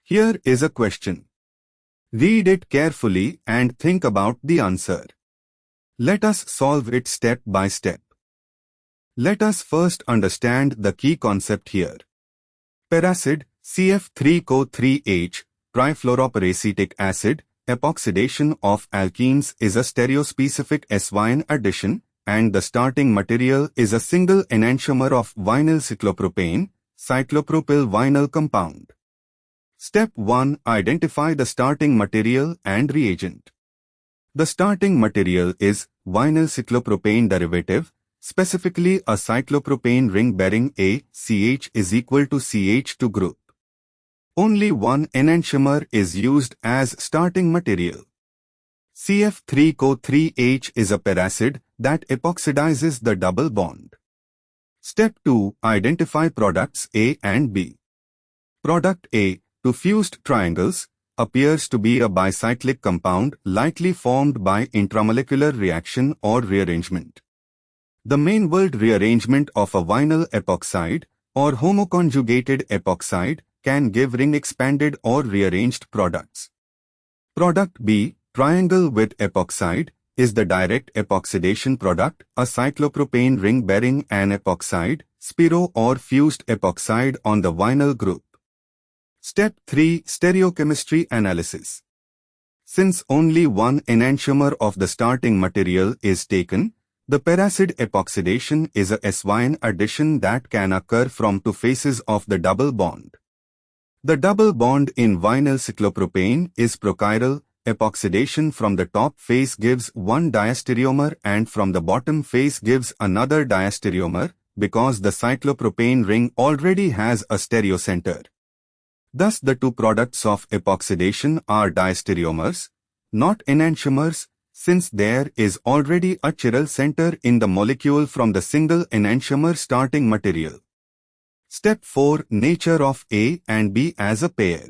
Here is a question. Read it carefully and think about the answer. Let us solve it step by step. Let us first understand the key concept here. Peracid, CF3CO3H, trifluoroporacetic acid, epoxidation of alkenes is a stereospecific SYN addition, and the starting material is a single enantiomer of vinyl cyclopropane, cyclopropyl vinyl compound. Step 1. Identify the starting material and reagent. The starting material is vinyl cyclopropane derivative, specifically a cyclopropane ring bearing a CH is equal to CH2 group. Only one enantiomer is used as starting material. CF3CO3H is a peracid that epoxidizes the double bond. Step 2. Identify products A and B. Product A, two fused triangles, appears to be a bicyclic compound likely formed by intramolecular reaction or rearrangement. The main word rearrangement of a vinyl epoxide or homoconjugated epoxide can give ring-expanded or rearranged products. Product B, triangle with epoxide, is the direct epoxidation product, a cyclopropane ring bearing an epoxide, spiro or fused epoxide on the vinyl group. Step 3. Stereochemistry analysis. Since only one enantiomer of the starting material is taken, the peracid epoxidation is a SYN addition that can occur from two faces of the double bond. The double bond in vinyl cyclopropane is prochiral. Epoxidation from the top face gives one diastereomer and from the bottom face gives another diastereomer because the cyclopropane ring already has a stereocenter. Thus the two products of epoxidation are diastereomers, not enantiomers, since there is already a chiral center in the molecule from the single enantiomer starting material. Step 4. Nature of A and B as a pair.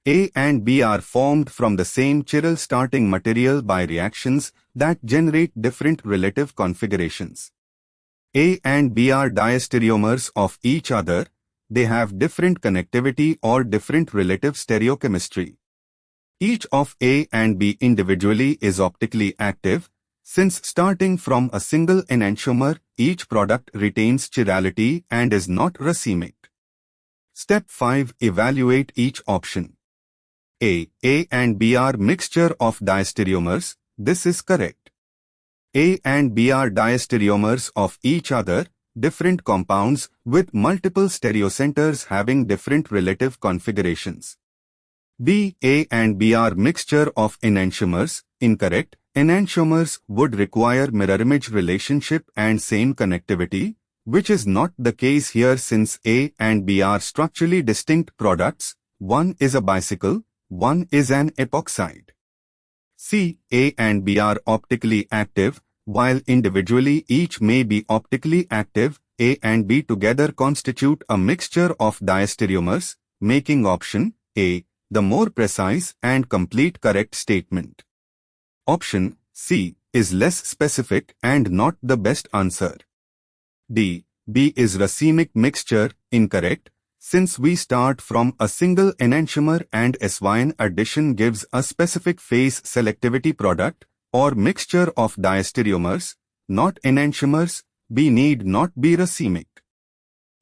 A and B are formed from the same chiral starting material by reactions that generate different relative configurations. A and B are diastereomers of each other. They have different connectivity or different relative stereochemistry. Each of A and B individually is optically active. Since starting from a single enantiomer, each product retains chirality and is not racemic. Step 5. Evaluate each option. A and B are mixture of diastereomers. This is correct. A and B are diastereomers of each other, different compounds with multiple stereocenters having different relative configurations. B, A and B are mixture of enantiomers. Incorrect. Enantiomers would require mirror image relationship and same connectivity, which is not the case here since A and B are structurally distinct products. One is a bicycle, one is an epoxide. C, A and B are optically active. While individually each may be optically active, A and B together constitute a mixture of diastereomers, making option A the more precise and complete correct statement. Option C is less specific and not the best answer. D. B is racemic mixture. Incorrect, since we start from a single enantiomer and SYN addition gives a specific phase selectivity product or mixture of diastereomers, not enantiomers. B need not be racemic.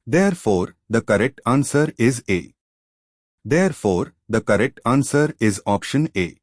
Therefore, the correct answer is A. Therefore, the correct answer is option A.